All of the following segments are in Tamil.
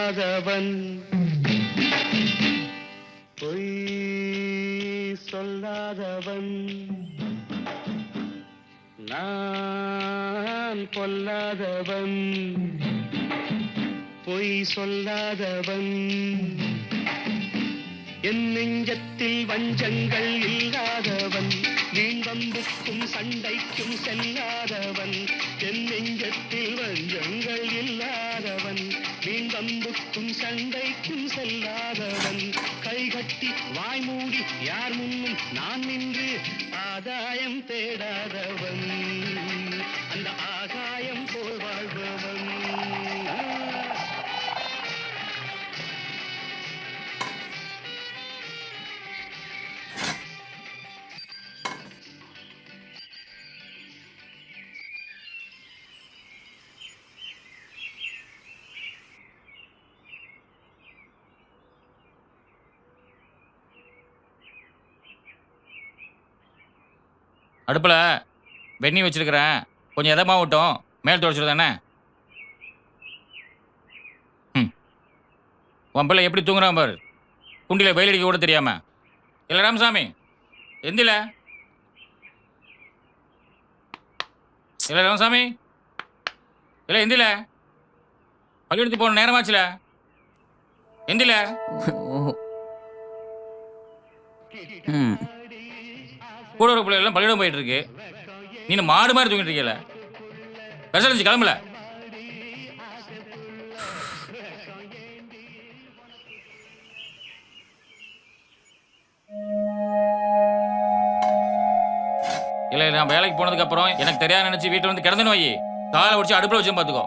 சொல்லாதவன் பொய் சொல்லாதவன் நான் பொல்லாதவன் பொய் சொல்லாதவன் என் நெஞ்சத்தில் வஞ்சங்கள் இல்லாதவன் நீண்டம்புக்கும் சண்டைக்கும் செல்லாதவன் என் நெஞ்சத்தில் வஞ்சங்கள் இல்லாதவன் நீண்டம்புக்கும் சண்டைக்கும் செல்லாதவன் கைகட்டி வாய் மூடி யார் முன்னும் நான் நின்று ஆதாயம் தேடாதவன் அந்த ஆகாயம் போல் வாழ்பவன் அடுப்பில் வெந்நி வச்சுருக்கிறேன், கொஞ்சம் எதமாக விட்டோம் மேல் துடைச்சிடு தானே. உன் பிள்ளை எப்படி தூங்குறான் பாரு, குண்டியில் வெயில் அடிக்க கூட தெரியாமல். இல்லை ராமசாமி எந்தில, இல்லை ராமசாமி, இல்லை எந்தில, பள்ளியெடுத்து போன நேரமாச்சுல, எந்தில. கூட ஒரு பிள்ளை எல்லாம் பள்ளியிடம் போயிட்டு இருக்கு, நீ மாடு மாதிரி தூங்கிட்டு இருக்கல, பெருசாச்சு கிளம்பல. இல்லை நான் வேலைக்கு போனதுக்கு அப்புறம் எனக்கு தெரியாது நினைச்சு வீட்டில் வந்து கிடந்து நோய் காலை உடிச்சு அடுப்பில் வச்சு பார்த்துக்கோ.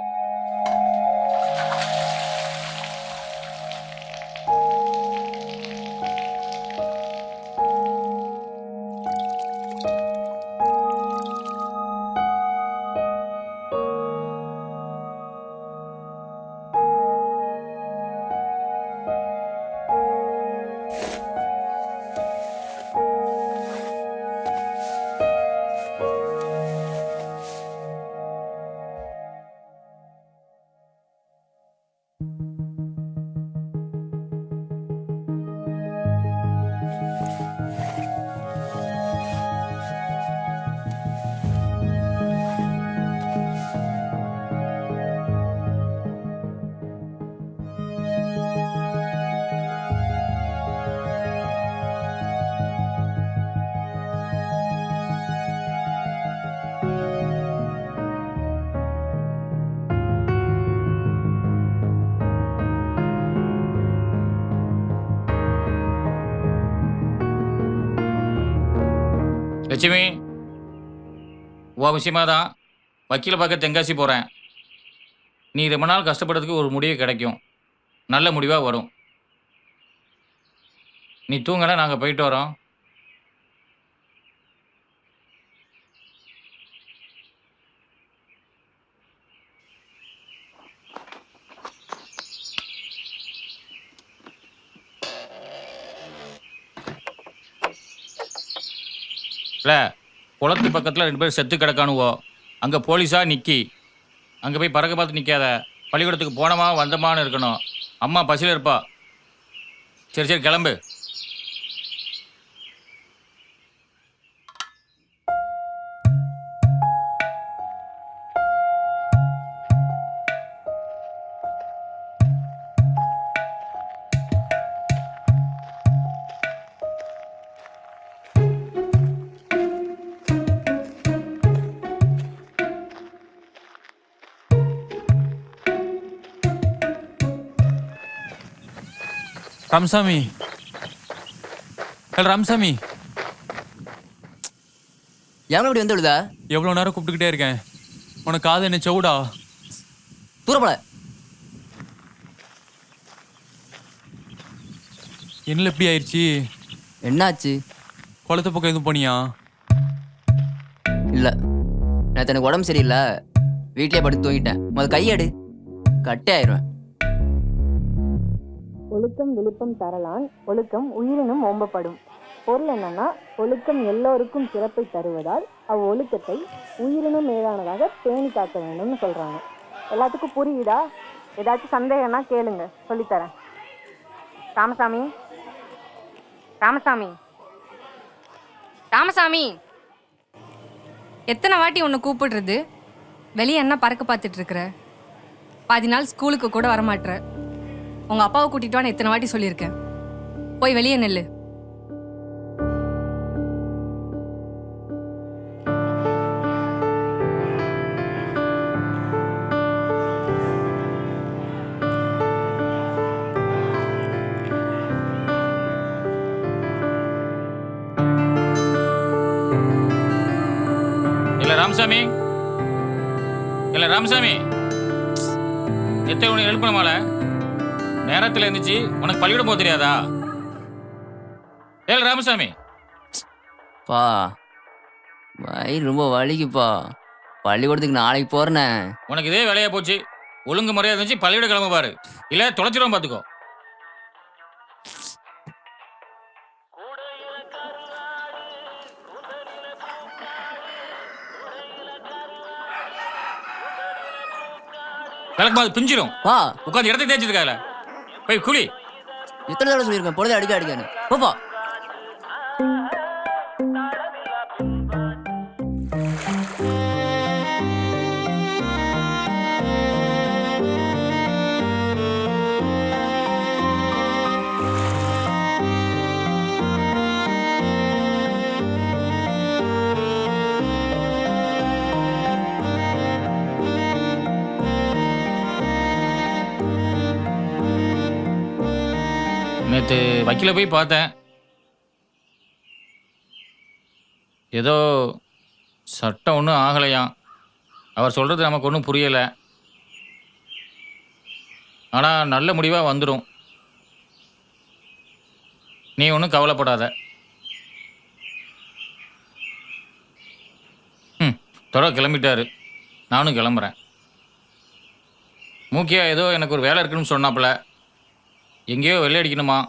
லட்சுமி, உன் விஷயமா தான் வக்கீலை பார்க்க தென்காசி போகிறேன். நீ ரொம்ப நாள் கஷ்டப்படுறதுக்கு ஒரு முடிவு கிடைக்கும், நல்ல முடிவாக வரும். நீ தூங்கலை, நாங்கள் போயிட்டு வரோம். இல்லை, குளத்து பக்கத்தில் 2 பேர் செத்து கிடக்கானுவோ, அங்கே போலீஸா நிற்கி, அங்கே போய் பறக்க பார்த்து நிற்காத. பள்ளிக்கூடத்துக்கு போனமா வந்தமான்னு இருக்கணும். அம்மா பசியில் இருப்பா. சரி சரி கிளம்பு. ராமசாமி, ராமசாமி, எவ்வளோ இப்படி வந்து விழுதா? எவ்வளோ நேரம் கூப்பிட்டுக்கிட்டே இருக்கேன், உனக்கு காது என்ன செவுடா? தூரப்பட என்ன எப்படி ஆயிடுச்சு? என்னாச்சு? குளத்து பக்கம் எதுவும் போனியா? இல்லை, நேற்று எனக்கு உடம்பு சரியில்லை, வீட்டிலே படுத்து தூங்கிட்டேன். முதல் கையெடு, கட்டே ஆயிடுவேன். ஒழுக்கம் விழுப்பம் தரலான், ஒழுக்கம் உயிரினும் ஓம்பப்படும். பொருள் என்னன்னா, ஒழுக்கம் எல்லோருக்கும் சிறப்பை தருவதால் அவ்வொழுக்கத்தை உயிரினும் மேலானதாக பேணி காக்க வேண்டும்னு சொல்றாங்க. எல்லாத்துக்கும் புரியுதா? ஏதாச்சும் சந்தேகம்னா கேளுங்க, சொல்லித்தரேன். ராமசாமி, ராமசாமி, ராமசாமி. எத்தனை வாட்டி உன்னை கூப்பிடுறது? வெளியே என்ன பறக்க பார்த்துட்டு இருக்கிற? பாதி நாள் ஸ்கூலுக்கு கூட வரமாட்டுற. உங்க அப்பாவை கூட்டிட்டு வான்னு எத்தனை வாட்டி சொல்லியிருக்கேன். போய் வெளியே நெல்லு. இல்ல ராமசாமி, இல்ல ராமசாமி, எத்தனை உனக்கு எழுப்பணுமால? நேரத்தில் இருந்துச்சு, உனக்கு பள்ளிக்கூடம் போக தெரியாதா? ஏல ராமசாமி. பா வயிறு ரொம்ப வலிக்குப்பா. பள்ளிக்கூடத்துக்கு நாளைக்கு போறேனே. உனக்கு இதே வேலையா போச்சு. ஒழுங்கு முறையா இருந்துச்சு பள்ளிக்கூட கிளம்ப பாரு, இல்ல தொலைச்சிரும் பாத்துக்கோ. விளக்குமாது பிஞ்சிரும். பா உட்காந்து இடத்தை தேய்ச்சிட்டு இருக்கால, போய் குளி. எத்தனை தடவை சொல்லியிருக்கேன் பொழுது அடிக்க அடிக்கான்னு. போப்பா. நேற்று வக்கீல போய் பார்த்தேன். ஏதோ சட்டம் ஒன்றும் ஆகலையாம். அவர் சொல்கிறது நமக்கு ஒன்றும் புரியலை. ஆனால் நல்ல முடிவாக வந்துடும். நீ ஒன்றும் கவலைப்படாத. தொடர கிளம்பிட்டாரு, நானும் கிளம்புறேன். மூக்கியா ஏதோ எனக்கு ஒரு வேலை இருக்குன்னு சொன்னாப்புல. எங்கேயோ வெள்ளை அடிக்கணுமா.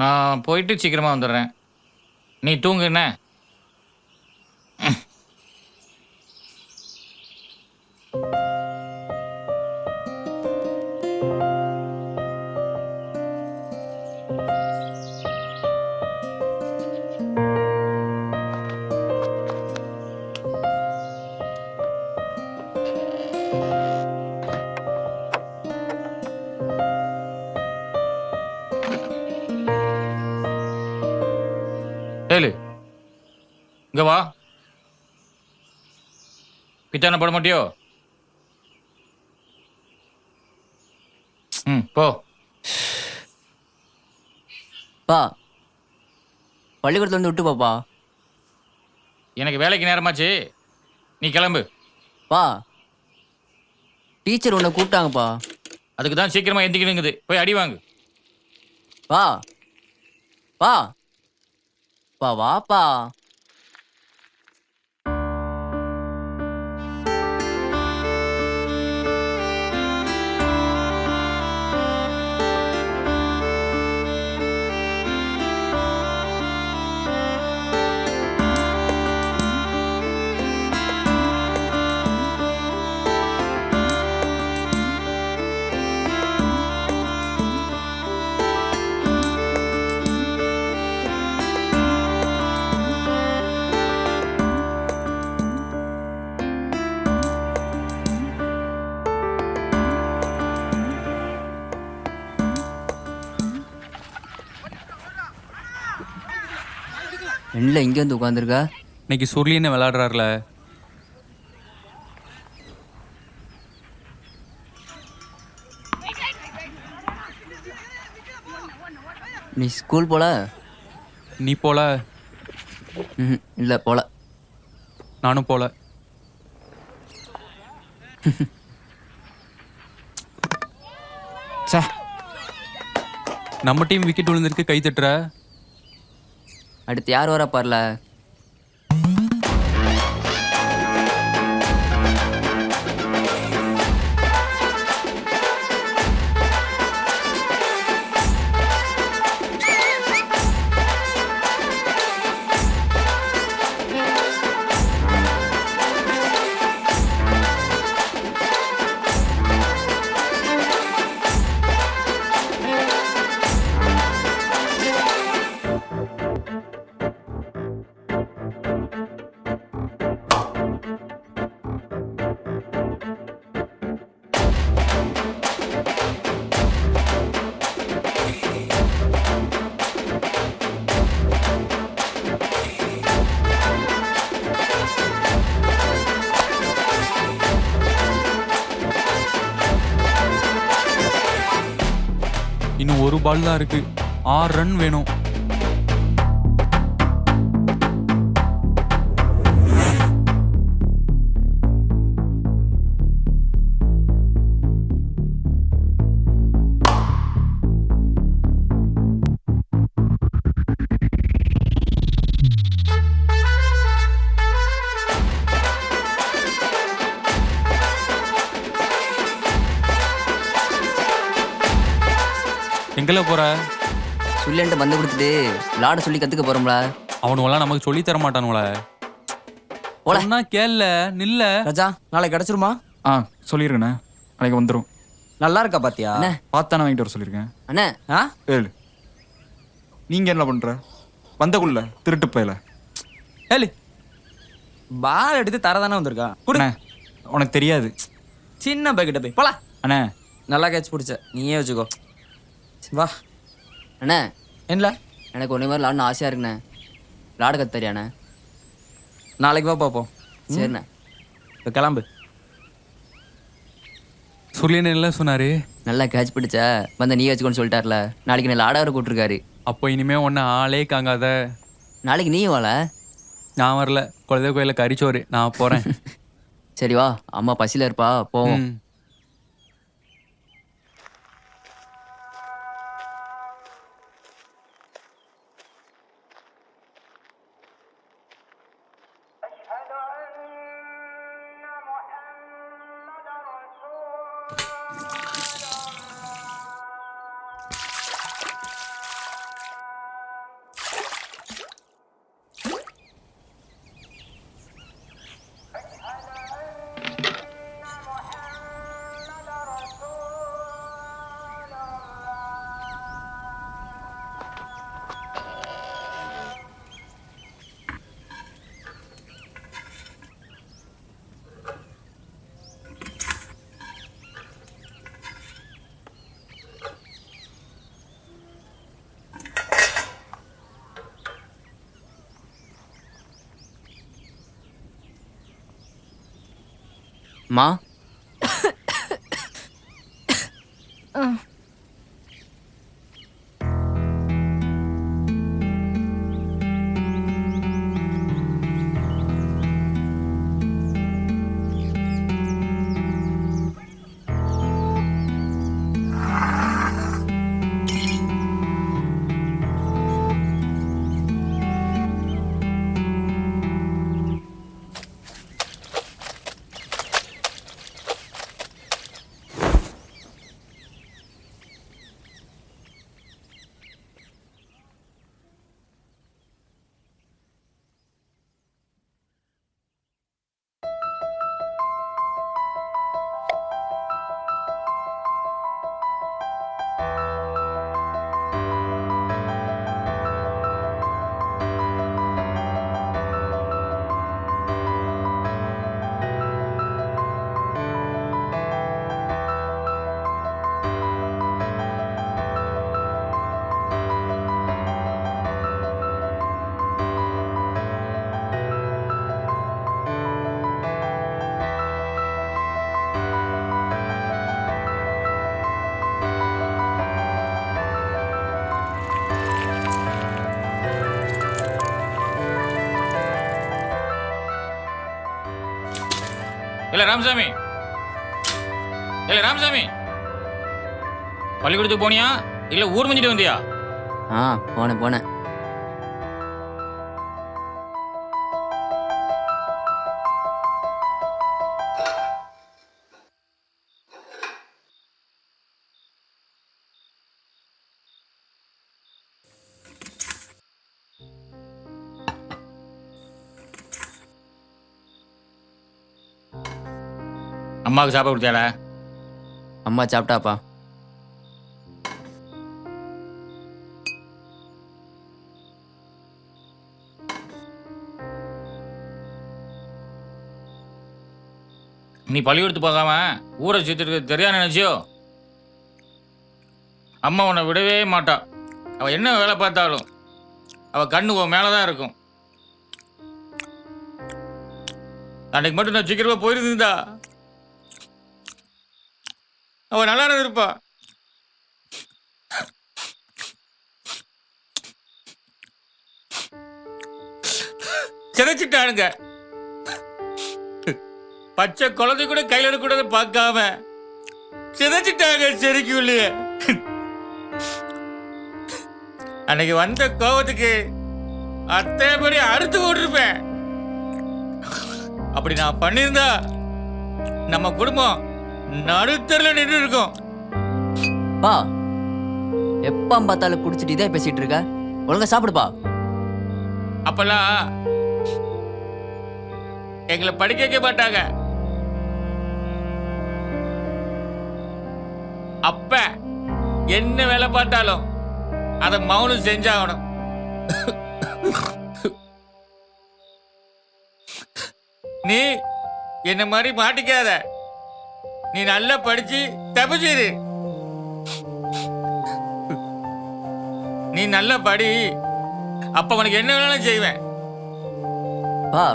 நான் போயிட்டு சீக்கிரமாக வந்துடுறேன். நீ தூங்கு என்ன. ஏலு, இங்க வா. பித்தான போட மாட்டியோ? போ. பா பள்ளிக்கூடத்துல வந்து விட்டு பாப்பா. எனக்கு வேலைக்கு நேரமாச்சு, நீ கிளம்பு. பா டீச்சர் உன்னை கூப்பிட்டாங்கப்பா. அதுக்கு தான் சீக்கிரமா எந்திக்கணுங்குது. போய் அடி வாங்கு. பா பா பா வாப்பா. என்ன இங்கே வந்து உட்காந்துருக்கா? இன்னைக்கு சுருளின்னு விளையாடுறாருல. நீ ஸ்கூல் போல? நீ போல? இல்லை போல. நானும் போல. நம்ம டீம் விக்கெட் விழுந்திருக்கு, கை தட்டுற. அடுத்து யார் வரா பாருல. ஒரு பால் தான் இருக்கு. 6 ரன் வேணும். எங்கல போற? சுள்ளன்ட்டு பந்து கொடுத்துட்டு விளாட சொல்லி கத்துக்க போறோம்ல. அவனுவெல்லாம் நமக்கு சொல்லி தர மாட்டானுவல. போல. சொன்னா கேள்ல நில்ல. ராஜா நாளைக்கு கிடைச்சிருமா? சொல்லிருக்கேண்ணே, நாளைக்கு வந்துடும். நல்லா இருக்கா பாத்தியா? அண்ணே. பார்த்தானே வாங்கிட்டு வர சொல்லியிருக்கேன். அண்ணே. ஆ? ஏழு. நீங்க என்ன பண்ற? வந்தக்குள்ள திருட்டு போயல. ஏலு பால் எடுத்து தரதானே வந்திருக்கா. குடு. அண்ணே, உனக்கு தெரியாது. சின்ன பைக்கிட்ட போய் போலாம். அண்ணே, நல்லா கேட்ச் பிடிச்ச, நீயே வச்சுக்கோ. வா. அண்ணே என்ன எனக்கு ஒன்றே மாதிரி விளாடணும் ஆசையாக இருக்குண்ணே. விளாட கத்து தெரியாண்ணே. நாளைக்கு வா பார்ப்போம். சரிண்ணே. இப்போ கிளம்பு. சொல்லின்னு என்ன சொன்னாரு? நல்லா கேட்ச் பிடிச்ச வந்து நீ வச்சுக்கோன்னு சொல்லிட்டார்ல. நாளைக்கு நான் ஆட வர கூப்பிட்டுருக்காரு. அப்போ இனிமே ஒன்று ஆளே காங்காத. நாளைக்கு நீயும் வாழ. நான் வரல. குலதெய்வ கோயிலில் கறிச்சோறு. நான் போகிறேன். சரி வா, அம்மா பசியில் இருப்பா, போவோம். மா இல்ல ராமசாமி, இல்ல ராமசாமி, பள்ளிக்கூடத்துக்கு போனியா இல்ல ஊர் முடிஞ்சிட்டு வந்தியா? போனேன். அம்மாவுக்கு சாப்பாடு கொடுத்தியாடா? அம்மா சாப்பிட்டாப்பா. நீ பள்ளிக்கூடத்து போகாம ஊரை சுத்திட்டு தெரியா நினைச்சியோ? அம்மா உன்னை விடவே மாட்டா. அவ என்ன வேலை பார்த்தாலும் அவ கண்ணு உன் மேலதான் இருக்கும். அன்னைக்கு மட்டும் நான் சீக்கிரமா போயிருந்தா அவ நல்லா இருப்பா. சிதைச்சிட்டானுங்க. பச்சை குழந்தை கூட கையில எடுக்கூடாத பார்க்காம சிதைச்சிட்டாங்க செருக்குள்ளே. அன்னைக்கு வந்த கோவத்துக்கு அத்தனைபடி அறுத்து போட்டிருப்பேன். அப்படி நான் பண்ணியிருந்தா நம்ம குடும்பம் நடுத்தரில் நின்று இருக்கும். பா எப்ப பார்த்தாலும் குடிச்சிட்டு இதே பேசிட்டு இருக்க, ஒழுங்கா சாப்பிடுப்பா. அப்பெல்லாம் எங்களை படிக்க வைக்க மாட்டாங்க. அப்ப என்ன வேலை பார்த்தாலும் அதை மௌனம் செஞ்சாகணும். நீ என்ன மாதிரி மாட்டிக்காத. நீ நல்லா படிச்சு தப்பிச்சிரு. நீ நல்லா படி, அப்ப உனக்கு என்ன வேணாலும் செய்வேன். பா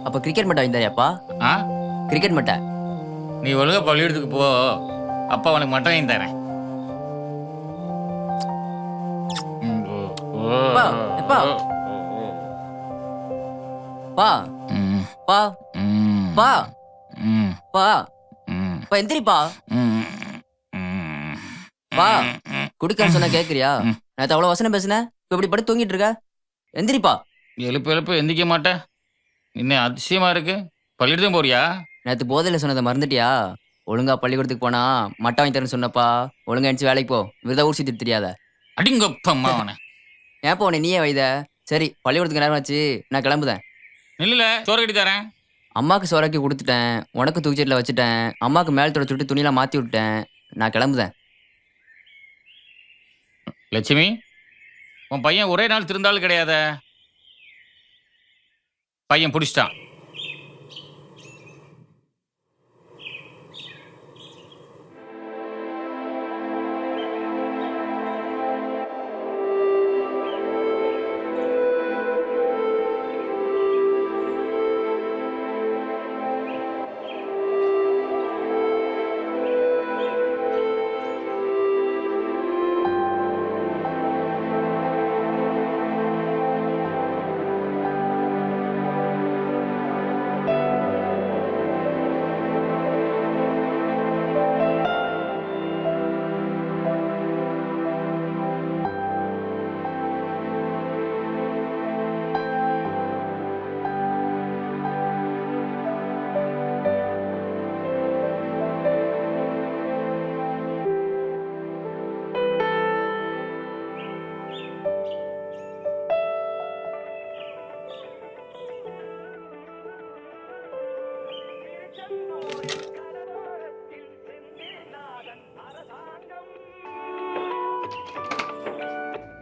அப்ப கிரிக்கெட் மட்டை வாங்கிட்டாரியாப்பா? ஆ? கிரிக்கெட் மட்டை. நீ ஒழுங்கா பள்ளிக்கூடத்துக்கு போ, அப்பா உனக்கு மட்டும் வாங்கி தரேன். பா எப்பா பா பா பா பா பா எந்திரிப்பா. பா குடிக்கான்னு சொன்னா கேக்குறியா? நேத்து அவ்வளவு வசனம் பேசுனேன், இப்ப இப்படி படுத்து தூங்கிட்டு இருக்க. எந்திரிப்பா. எழுப்பு எந்திக்க மாட்டேன். இன்னும் அதிசயமா இருக்கு. பள்ளிக்கூடம் போறியா? நேத்து போதையில சொன்னதை மறந்துட்டியா? ஒழுங்கா பள்ளிக்கூடத்துக்கு போனா மட்டை வாங்கி தரேன்னு சொன்னப்பா. ஒழுங்கா எந்திரிச்சு வேலைக்கு போ, விருதா ஊர் சுத்திட்டு தெரியாத. அடிங்கப்பம்மா அவனை. ஏப்பா உன்னை நீயே வைத. சரி பள்ளிக்கூடத்துக்கு நேரம் ஆச்சு, நான் கிளம்புதேன். இல்ல சோறு கட்டி தரேன். அம்மாக்கு சோறாக்கி கொடுத்துட்டேன், உனக்கு தூக்கிச்சீட்டில் வச்சுட்டேன், அம்மாக்கு மேல் தொடச்சு விட்டு துணியெல்லாம் மாற்றி விட்டேன். நான் கிளம்புதேன். லட்சுமி, உன் பையன் ஒரே நாள் திருந்தாலும் கிடையாத. பையன் பிடிச்சிட்டான்.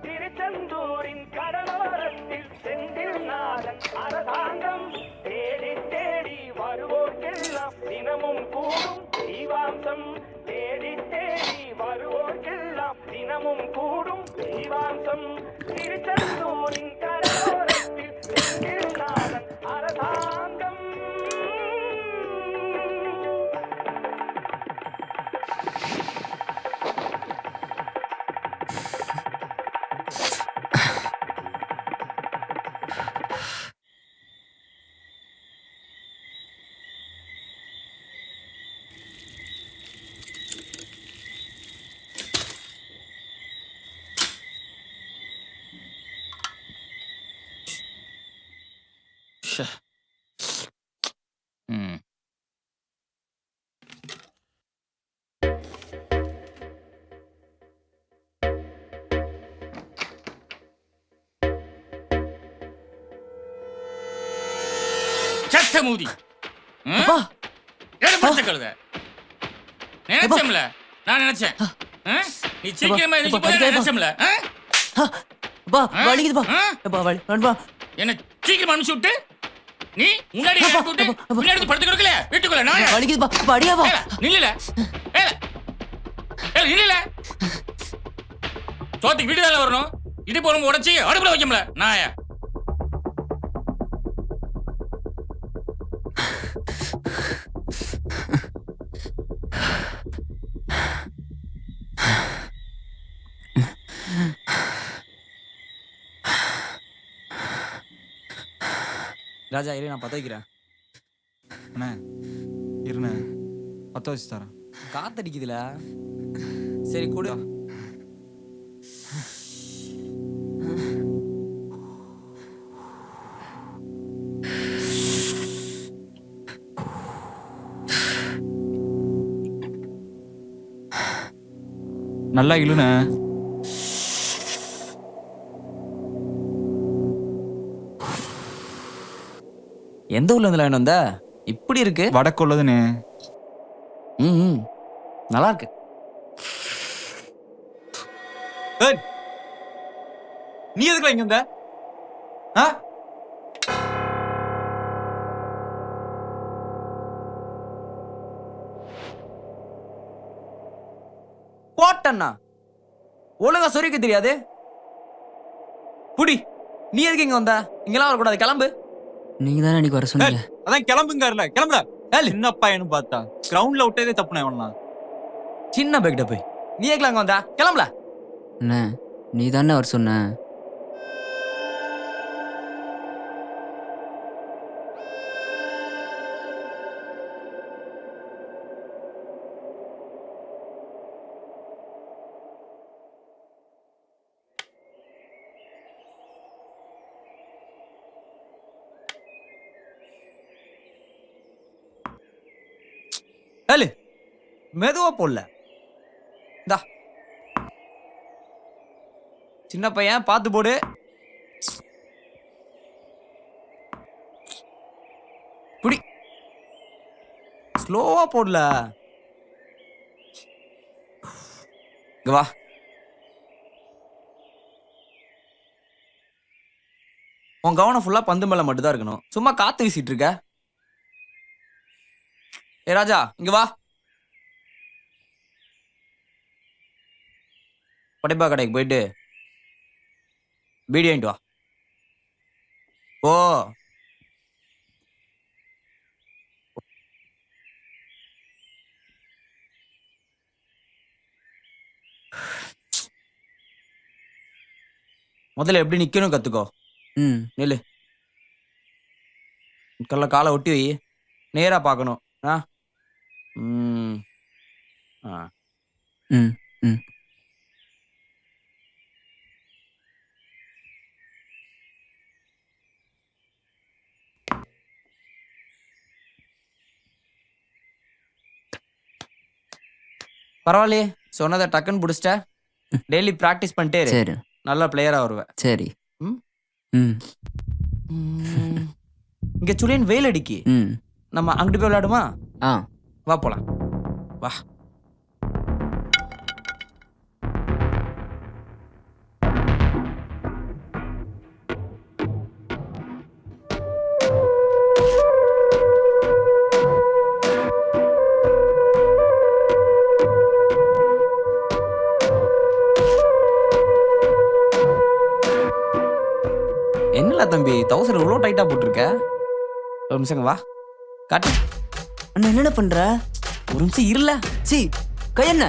திருச்செந்தூரின் கடலோரத்தில் செந்தில் நாதன் அரசாங்கம் தேடி தேடி வருவோர்க்கெல்லாம் தினமும் கூடும் ஜீவாம்சம். தேடி தேடி வருவோர்க்கெல்லாம் தினமும் கூடும் ஜீவாம்சம். திருச்செந்தூரின் கடலோரத்தில் செந்தில் நாதன் அரசாங்கம். மூதி அப்பா கழுத நினைச்சம்ல. நான் நினைச்சேன் நீ சீக்கிரமா நினைச்சம்ல. அப்பா வலிக்குதுப்பா. அப்பா வலி வேணும்பா. என்ன சீக்கிரமா அனுப்பிச்சு விட்டு நீ முன்னாடி முன்னாடி படுத்து கொடுக்கல வீட்டுக்குள்ள. நான் வலிக்குதுப்பா. அப்பா அடியாப்பா. நில்லுல நில்லுல. சோத்துக்கு வீடு தானே வரணும். இது போல உடச்சி அடுப்புல வைக்கல. நாயா ராஜா இரு நான் பற்ற வைக்கிறேன். அண்ணே இருண்ணே, பற்ற வச்சு தரேன். காத்தடிக்குதுல. சரி கொடு. நல்லா இழுண்ணே. எந்த ஊர்ல இருந்து வந்த? இப்படி இருக்கு. வடக்கு உள்ளதுண்ணே. ம் நல்லா இருக்கு. நீ எதுக்குல இங்க வந்த? போட்டண்ணா ஒழுங்கா சொரிக்க தெரியாது. புடி. நீ எதுக்கு இங்க வந்த? இங்கெல்லாம் வரக்கூடாது, கிளம்பு. நீங்க தானே அன்னைக்கு வர சொன்னீங்க. அதான் கிளம்புங்காருல, கிளம்புல. சின்ன பையனு பார்த்தா கிரவுண்ட்ல விட்டதே தப்புனே அவன்லாம். சின்ன பைக்கிட்ட போய் நீ எதுக்கு அங்க வந்தா? கிளம்பல. அண்ணே நீ தானே வர சொன்ன. ஏலு மெதுவா போடல. இந்தா சின்ன பையன் பார்த்து போடு. புடி. ஸ்லோவா போடல. இங்க வா. உன் கவனம் ஃபுல்லா பந்து மேல மட்டும் தான் இருக்கணும். சும்மா காத்து வீசிட்டு இருக்க. ஏ ராஜா இங்க வா. படைப்பா கடைக்கு போயிட்டு பீடி வாங்கிட்டு வா. ஓ முதல்ல எப்படி நிக்கணும் கத்துக்கோ. நெல்லு கல்ல காலை ஒட்டி வை. நேரா பார்க்கணும். பரவாயில்லையே, சொன்னதை டக்குன்னு பிடிச்சிட்ட. டெய்லி ப்ராக்டிஸ் பண்ணிட்டே இரு. சரி நல்ல பிளேயரா வருவேன். சரி. இங்க சுழியன் வெயில் அடிக்கி. நம்ம அங்கிட்டு போய் விளையாடுமா? வா போலாம். வா. என்னல தம்பி தௌசண்ட் இவ்வளோ டைட்டா போட்டிருக்க? ஒரு நிமிஷம் வா காட்டு. அண்ணா என்னென்ன பண்ற? ஒரு நிமிஷம் இருல. சி கை என்ன?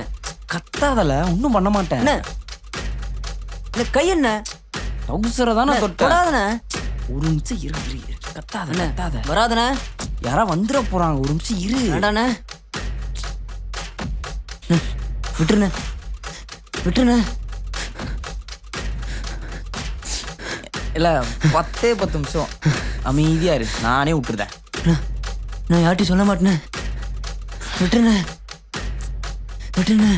கத்தாதல, ஒன்றும் பண்ண மாட்டேன். என்ன கை என்ன? டவுசரை தானே தொட்ட. வராதண்ணே. ஒரு நிமிஷம் இரு. கத்தாத கத்தாத. வராதண்ணே. யாரா வந்துட போறாங்க. ஒரு நிமிஷம் இரு. வேண்டாண்ணே. விட்டுருண்ணே விட்டுருண்ணே. இல்ல 10 நிமிஷம் அமைதியா இரு. நானே விட்டுருதேன். நான் யார்ட்டையும் சொல்ல மாட்டேனே. விட்டுருண்ணே விட்டுருண்ணே.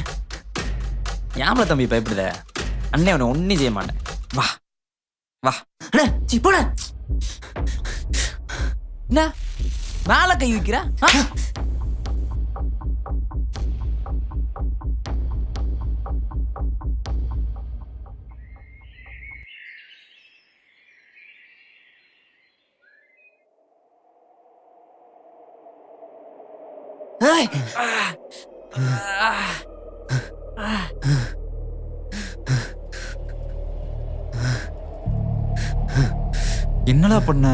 ஏம்ல தம்பி பயப்படுத? அண்ணே அவனை ஒன்னும் செய்ய மாட்டேன். வா வா. அண்ணே சி போண்ணே. என்ன மேல கை வைக்கிற? என்னடா பண்ண?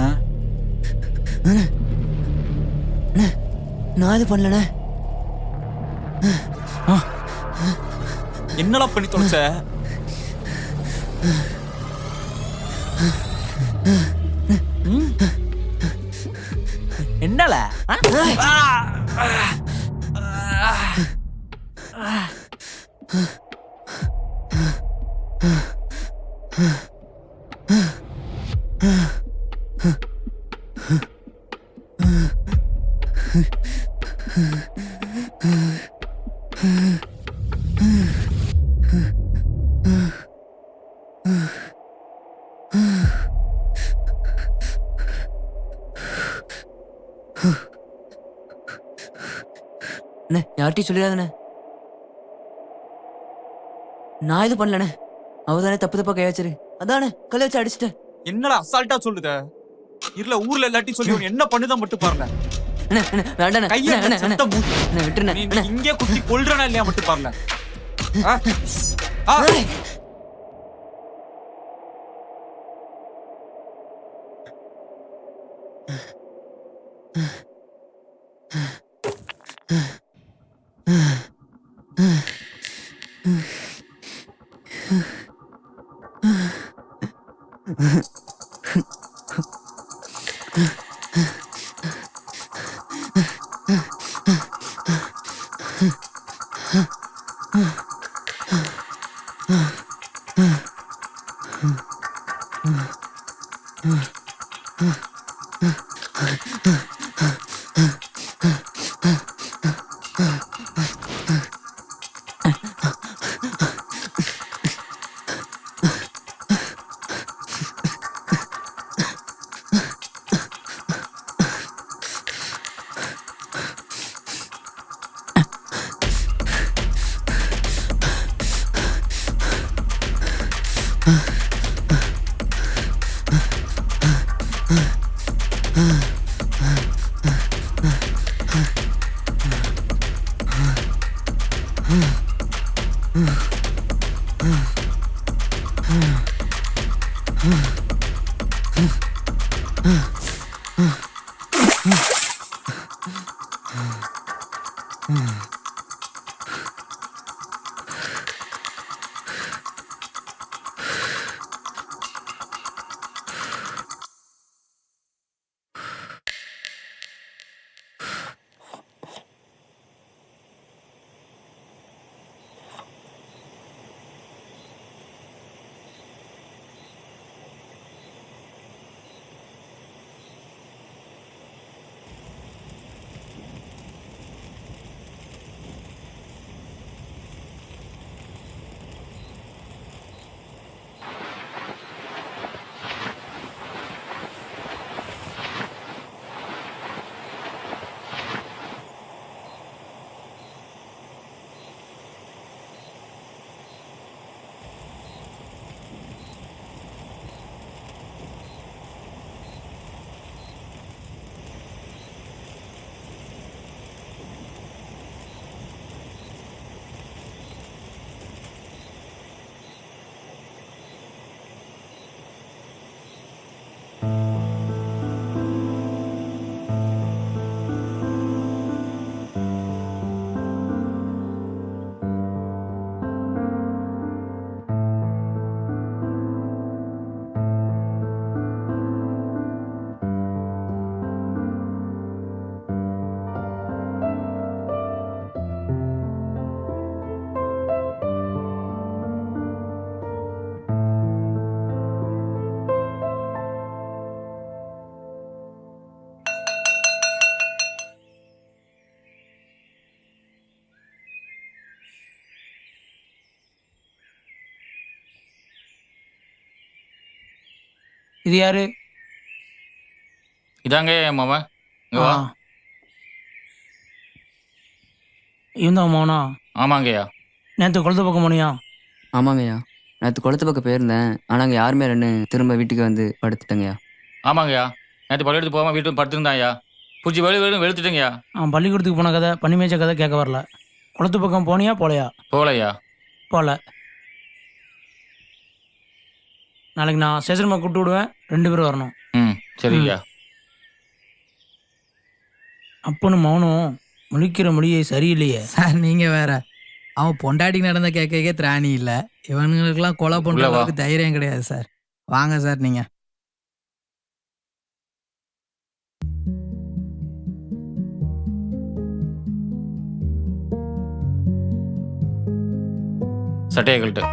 நான் இது பண்ணலண்ணே. என்னடா பண்ணி தொலைச்ச? என்னல அண்ணே யார்ட்டையும் சொல்லிடாதண்ணே. நான் இது பண்ணலண்ணே. அவ தானே தப்பு தப்பா கை வச்சிரு. அதானே கல்ல வச்சு அடிச்சிட்டேன். என்னடா அசால்ட்டா சொல்லுத? இல்ல ஊர்ல எல்லாத்தையும் சொல்லி உன்னை என்ன பண்ணுதான் மட்டும் பாருங்க. அண்ணே அண்ணே வேண்டாண்ணே. கையை அண்ணே அண்ணே சத்தம் மூடு. அண்ணே விட்டுருண்ணே. நீ அண்ணே இங்கே குத்தி கொல்றனா இல்லையா மட்டும் பாருங்க. இது யாரு? இதாங்க என் மாமன். இங்க வா. இவன் மோனா? ஆமாங்கய்யா. நேற்று குளத்து பக்கம் போனியா? ஆமாங்கய்யா. நேற்று குளத்து பக்கம் போயிருந்தேன். ஆனால் அங்கே யாருமே இல்லைன்னு திரும்ப வீட்டுக்கு வந்து படுத்துட்டேங்கய்யா. ஆமாங்கய்யா. நேற்று பள்ளிக்கூடத்துக்கு போகாமல் வீட்டுக்கு படுத்துருந்தாயா. பூச்சி வெளுத்துட்டேங்கய்யா. பள்ளிக்கூடத்துக்கு போன கதை பண்ணி மேய்ச்ச கதை கேட்க வரல. குளத்து பக்கம் போனியா போலையா? போகலையா. போகல. நாளைக்கு நான் ஸ்டேஷன் கூப்பிட்டு விடுவேன். 2 பேரும் வரணும். ம் சரிங்கய்யா. அப்பனு மௌனம் முழிக்கிற மொழியை சரியில்லையே சார். நீங்க வேற. அவன் பொண்டாட்டிக்கு நடந்த கேட்க திராணி இல்லை. இவனுங்களுக்கெல்லாம் கொலை பண்ற அளவுக்கு தைரியம் கிடையாது சார். வாங்க சார். நீங்க சட்டையை கழட்டு.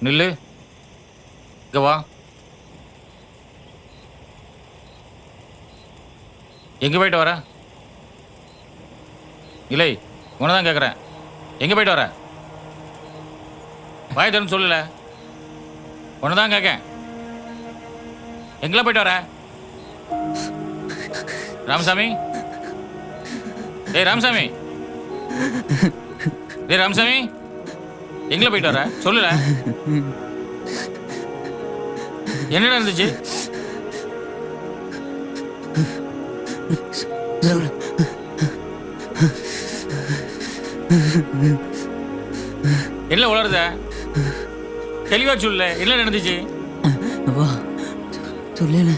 நில்லு. இங்க வா. எங்க போயிட்டு வர? இல்லை, உனதான் கேட்குறேன். எங்க போயிட்டு வர? வாய் தரன்னு சொல்லல. உனதான் கேட்கேன். எங்கெல்லாம் போயிட்டு வர? ராமசாமி, டேய் ராமசாமி, டேய் ராமசாமி, எங்கே போயிட்டு வர? சொல்லல. என்னடா இருந்துச்சு? என்ன உளருத? தெளிவா சொல்லு, என்ன நடந்துச்சு? சொல்லல.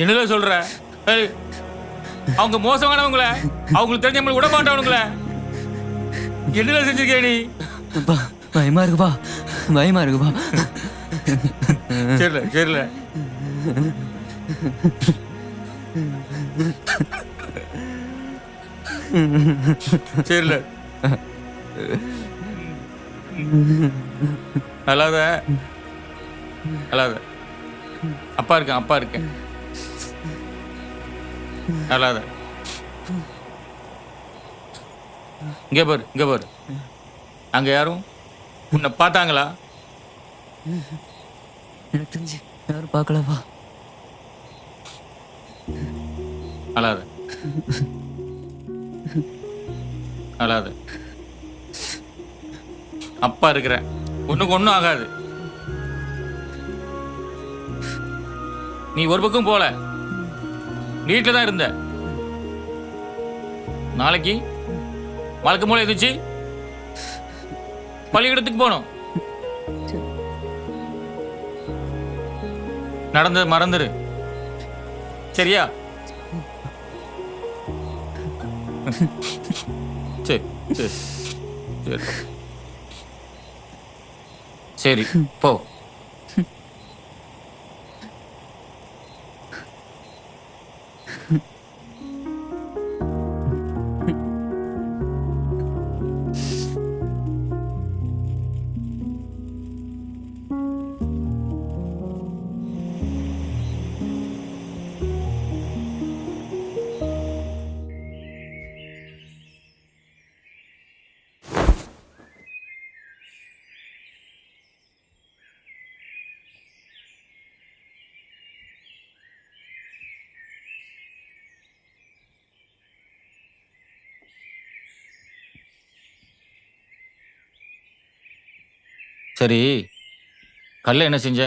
என்னல சொல்ற? அவங்க மோசமானவங்கள, அவங்களுக்கு தெரிஞ்சவங்கள விட மாட்டவனுங்கள. என்னல செஞ்சிருக்க நீ? பயமா இருக்குப்பா, பயமா இருக்குப்பா. சரில சரில. சரில. அல்லாத அல்லாத. அப்பா இருக்கேன், அப்பா இருக்கேன். அல்லாத. இங்க பாரு, இங்க பாரு. அங்க யாரும் உன்னை பார்த்தாங்களா? எனக்கு தெரிஞ்சு யாரும் பார்க்கலப்பா. அழாத அழாத. அப்பா இருக்கிற ஒண்ணுக்கு ஒன்றும் ஆகாது. நீ ஒரு பக்கம் போல, வீட்டில் தான் இருந்த. நாளைக்கு வழக்கம் போல எதிர்த்து பள்ளிக்கூடத்துக்கு போகணும். நடந்தது மறந்துரு, சரியா? சரி சரி சரி சரி, போ. சரி, கல்ல என்ன செஞ்ச?